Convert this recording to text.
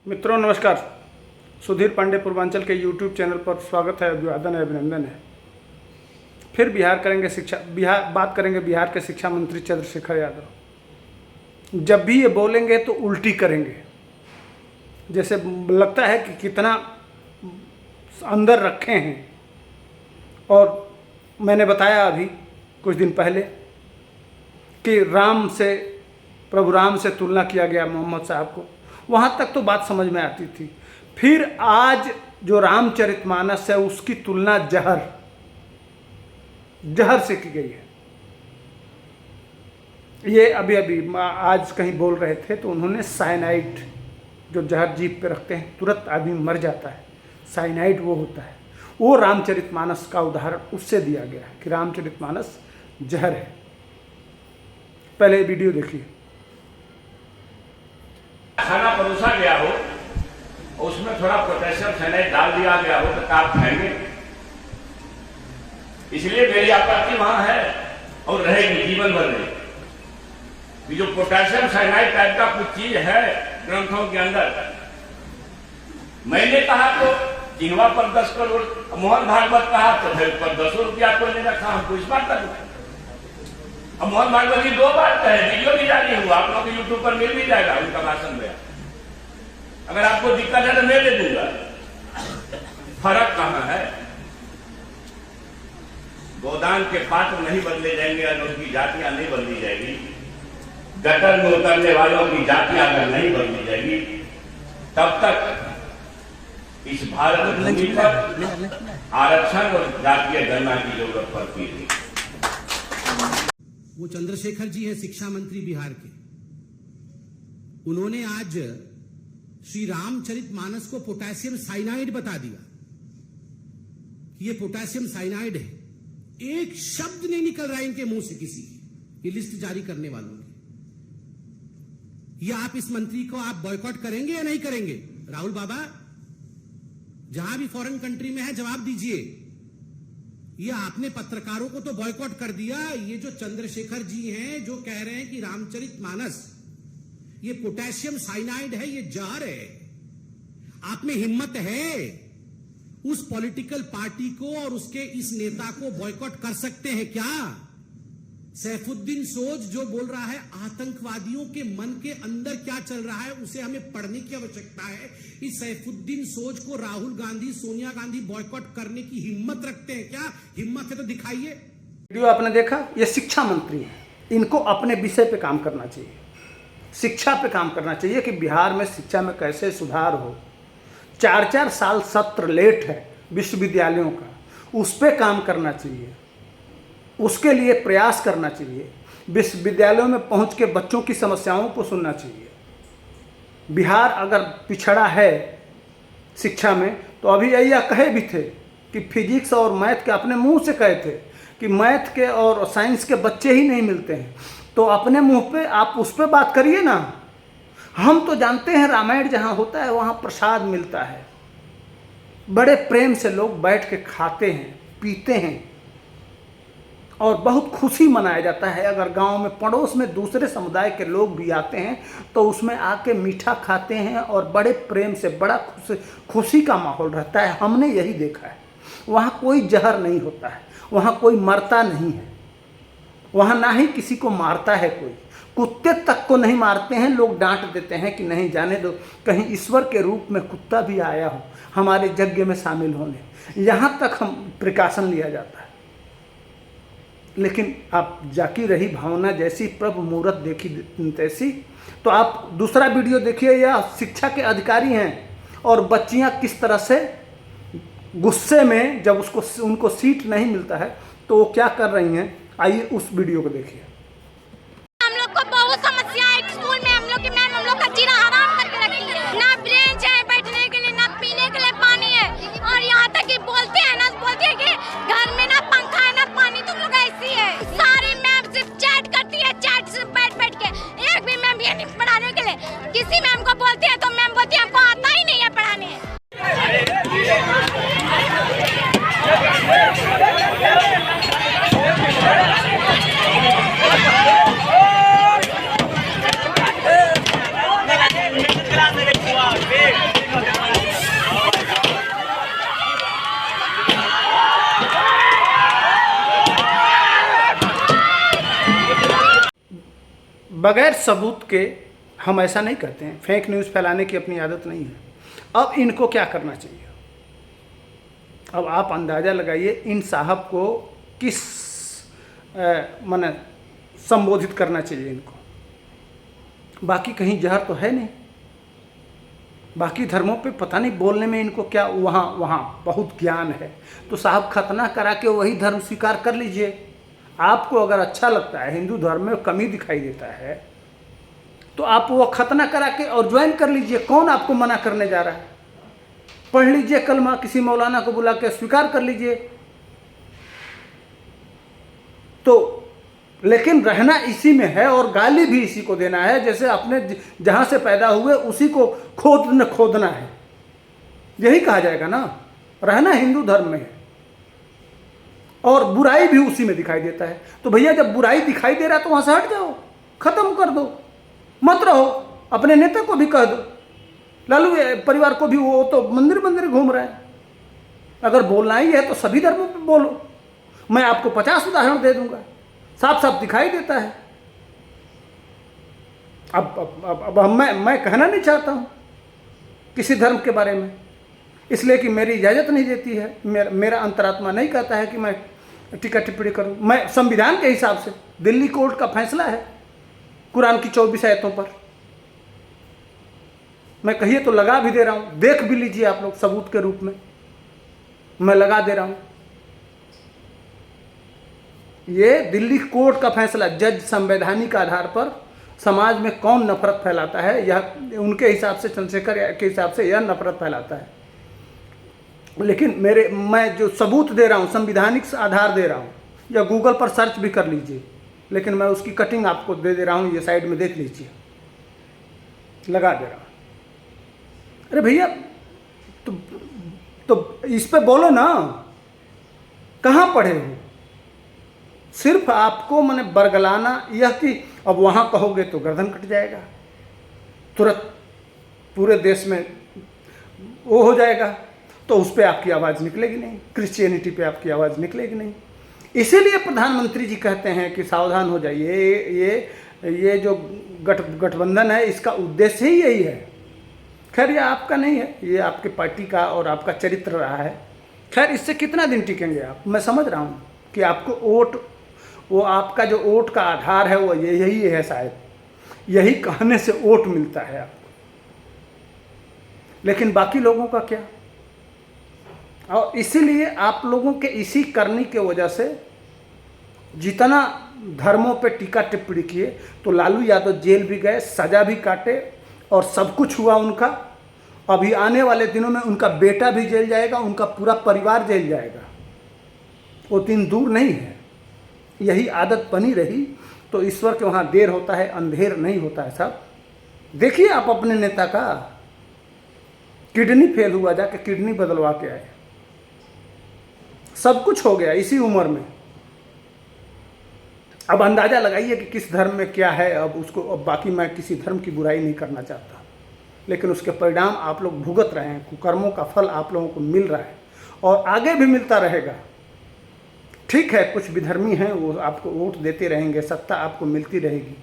मित्रों नमस्कार। सुधीर पांडे पूर्वांचल के यूट्यूब चैनल पर स्वागत है, अभिवादन है, अभिनंदन है। फिर बात करेंगे बिहार के शिक्षा मंत्री चंद्रशेखर यादव। जब भी ये बोलेंगे तो उल्टी करेंगे, जैसे लगता है कि कितना अंदर रखे हैं। और मैंने बताया अभी कुछ दिन पहले कि प्रभु राम से तुलना किया गया मोहम्मद साहब को, वहाँ तक तो बात समझ में आती थी। फिर आज जो रामचरितमानस है उसकी तुलना जहर से की गई है। ये अभी आज कहीं बोल रहे थे तो उन्होंने साइनाइड, जो जहर जीभ पे रखते हैं तुरंत आदमी मर जाता है, साइनाइड वो होता है, वो रामचरितमानस का उदाहरण उससे दिया गया है कि रामचरितमानस जहर है। पहले वीडियो देखिए। खाना परोसा गया हो, उसमें थोड़ा पोटेशियम साइनाइड डाल दिया गया हो तो आप खाएंगे। इसलिए मेरी आपत्ति वहां है और रहेगी जीवन भर रहेगी। जो पोटेशियम साइनाइड टाइप का कुछ चीज है ग्रंथों के अंदर, मैंने कहा तो जिनवा पर 10 करोड़, मोहन भागवत कहा तो फिर पर 10 रुपया को ले रखा, हमको इस बात का। अब मोहन भागवत जी 2 बार कहे, वीडियो भी जारी हुआ, आप लोग यूट्यूब पर मिल भी जाएगा उनका भाषण में। अगर आपको दिक्कत है तो मैं दे दूंगा। फर्क कहां है? गोदान के पात्र नहीं बदले जाएंगे और उनकी जातियां नहीं बदली जाएगी। गटर में उतरने वालों की जातियां अगर नहीं बदली जाएगी तब तक इस भारत भूमि पर आरक्षण और जातीय गणना की जरूरत पड़ती है। वो चंद्रशेखर जी हैं, शिक्षा मंत्री बिहार के। उन्होंने आज श्री रामचरितमानस को पोटेशियम साइनाइड बता दिया कि ये पोटेशियम साइनाइड है। एक शब्द नहीं निकल रहा है इनके मुंह से किसी की, ये लिस्ट जारी करने वालों की। ये आप इस मंत्री को आप बॉयकॉट करेंगे या नहीं करेंगे? राहुल बाबा, जहां भी फॉरेन कंट्री में है जवाब दीजिए। ये आपने पत्रकारों को तो बॉयकॉट कर दिया। ये जो चंद्रशेखर जी हैं जो कह रहे हैं कि रामचरितमानस ये पोटेशियम साइनाइड है, ये जहर है, आप में हिम्मत है उस पॉलिटिकल पार्टी को और उसके इस नेता को बॉयकॉट कर सकते हैं क्या? सैफुद्दीन सोज जो बोल रहा है आतंकवादियों के मन के अंदर क्या चल रहा है उसे हमें पढ़ने की आवश्यकता है। इस सैफुद्दीन सोज को राहुल गांधी, सोनिया गांधी बॉयकॉट करने की हिम्मत रखते हैं क्या? हिम्मत है तो दिखाइए। वीडियो आपने देखा, ये शिक्षा मंत्री हैं, इनको अपने विषय पे काम करना चाहिए, शिक्षा पे काम करना चाहिए कि बिहार में शिक्षा में कैसे सुधार हो। 4-4 साल सत्र लेट है विश्वविद्यालयों का, उस पर काम करना चाहिए, उसके लिए प्रयास करना चाहिए। विश्वविद्यालयों में पहुंच के बच्चों की समस्याओं को सुनना चाहिए। बिहार अगर पिछड़ा है शिक्षा में तो अभी यही कहे भी थे कि फिजिक्स और मैथ के, अपने मुंह से कहे थे कि मैथ के और साइंस के बच्चे ही नहीं मिलते हैं, तो अपने मुंह पे आप उस पर बात करिए ना। हम तो जानते हैं रामायण जहाँ होता है वहाँ प्रसाद मिलता है, बड़े प्रेम से लोग बैठ के खाते हैं, पीते हैं और बहुत खुशी मनाया जाता है। अगर गांव में पड़ोस में दूसरे समुदाय के लोग भी आते हैं तो उसमें आके मीठा खाते हैं और बड़े प्रेम से, बड़ा खुशी का माहौल रहता है। हमने यही देखा है। वहाँ कोई जहर नहीं होता है, वहाँ कोई मरता नहीं है, वहाँ ना ही किसी को मारता है कोई। कुत्ते तक को नहीं मारते हैं, लोग डांट देते हैं कि नहीं जाने दो, कहीं ईश्वर के रूप में कुत्ता भी आया हो हमारे यज्ञ में शामिल होने, यहाँ तक हम प्रिकॉशन लिया जाता है। लेकिन आप जाकी रही भावना जैसी, प्रभु मूरत देखी तैसी। तो आप दूसरा वीडियो देखिए। यह शिक्षा के अधिकारी हैं और बच्चियां किस तरह से गुस्से में, जब उनको सीट नहीं मिलता है तो वो क्या कर रही हैं, आइए उस वीडियो को देखिए। हम लोग को बहुत समस्या है स्कूल में। हम लोग की मैम हम लोग का जीना हराम करके रखी है। ना ब्रेंच है बैठने के लिए, ना पीने के लिए पानी है, और यहाँ तक कि बोलते हैं कि घर में ना पंखा है ना पानी, तुम लोग ऐसी है। सारी मैम सिर्फ चैट करती है, चैट से बैठ के। एक भी मैम ये नहीं पढ़ाने के लिए। किसी मैम को बोलते हैं तो मैम बोलती है हमको आता ही नहीं है पढ़ाने। बगैर सबूत के हम ऐसा नहीं करते हैं, फेक न्यूज़ फैलाने की अपनी आदत नहीं है। अब इनको क्या करना चाहिए? अब आप अंदाज़ा लगाइए इन साहब को किस माने संबोधित करना चाहिए इनको। बाकी कहीं जहर तो है नहीं, बाकी धर्मों पे पता नहीं बोलने में इनको क्या वहाँ बहुत ज्ञान है। तो साहब खतना करा के वही धर्म स्वीकार कर लीजिए। आपको अगर अच्छा लगता है, हिंदू धर्म में कमी दिखाई देता है, तो आप वो खतना करा के और ज्वाइन कर लीजिए। कौन आपको मना करने जा रहा है? पढ़ लीजिए कलमा, किसी मौलाना को बुला के स्वीकार कर लीजिए। तो लेकिन रहना इसी में है और गाली भी इसी को देना है। जैसे अपने जहाँ से पैदा हुए उसी को खोदना है, यही कहा जाएगा ना। रहना हिंदू धर्म में है और बुराई भी उसी में दिखाई देता है। तो भैया जब बुराई दिखाई दे रहा है तो वहाँ से हट जाओ, ख़त्म कर दो, मत रहो। अपने नेता को भी कह दो, लालू परिवार को भी, वो तो मंदिर मंदिर घूम रहा है। अगर बोलना ही है तो सभी धर्मों पे बोलो। मैं आपको 50 उदाहरण दे दूंगा, साफ साफ दिखाई देता है। अब मैं कहना नहीं चाहता हूँ किसी धर्म के बारे में, इसलिए कि मेरी इजाज़त नहीं देती है, मेरा अंतरात्मा नहीं कहता है कि मैं टीका टिप्पणी करूँ। मैं संविधान के हिसाब से, दिल्ली कोर्ट का फैसला है कुरान की 24 आयतों पर, मैं कहिए तो लगा भी दे रहा हूँ, देख भी लीजिए आप लोग सबूत के रूप में, मैं लगा दे रहा हूँ। ये दिल्ली कोर्ट का फैसला, जज संवैधानिक आधार पर समाज में कौन नफरत फैलाता है, यह उनके हिसाब से, चंद्रशेखर के हिसाब से यह नफरत फैलाता है। लेकिन मैं जो सबूत दे रहा हूँ, संवैधानिक आधार दे रहा हूँ, या गूगल पर सर्च भी कर लीजिए, लेकिन मैं उसकी कटिंग आपको दे रहा हूँ, ये साइड में देख लीजिए, लगा दे रहा हूँ। अरे भैया तो इस पे बोलो ना, कहाँ पढ़े हो? सिर्फ आपको मैंने बरगलाना यह कि अब वहाँ कहोगे तो गर्दन कट जाएगा, तुरंत पूरे देश में वो हो जाएगा, तो उस पर आपकी आवाज़ निकलेगी नहीं, क्रिश्चियनिटी पे आपकी आवाज़ निकलेगी नहीं। इसीलिए प्रधानमंत्री जी कहते हैं कि सावधान हो जाइए। ये जो गठबंधन है, इसका उद्देश्य ही यही है। खैर ये आपका नहीं है, ये आपके पार्टी का और आपका चरित्र रहा है। खैर इससे कितना दिन टिकेंगे आप? मैं समझ रहा हूँ कि आपको वोट, वो आपका जो वोट का आधार है वो यही है, शायद यही कहने से वोट मिलता है आपको। लेकिन बाकी लोगों का क्या? और इसीलिए आप लोगों के इसी करनी के वजह से जितना धर्मों पे टीका टिप्पणी किए, तो लालू यादव जेल भी गए, सजा भी काटे और सब कुछ हुआ उनका। अभी आने वाले दिनों में उनका बेटा भी जेल जाएगा, उनका पूरा परिवार जेल जाएगा, वो दिन दूर नहीं है। यही आदत बनी रही तो ईश्वर के वहाँ देर होता है, अंधेर नहीं होता है साहब। देखिए आप अपने नेता का, किडनी फेल हुआ, जाके किडनी बदलवा के आए, सब कुछ हो गया इसी उम्र में। अब अंदाज़ा लगाइए कि किस धर्म में क्या है। अब उसको, अब बाकी मैं किसी धर्म की बुराई नहीं करना चाहता, लेकिन उसके परिणाम आप लोग भुगत रहे हैं, कुकर्मों का फल आप लोगों को मिल रहा है और आगे भी मिलता रहेगा। ठीक है, कुछ विधर्मी हैं, वो आपको वोट देते रहेंगे, सत्ता आपको मिलती रहेगी,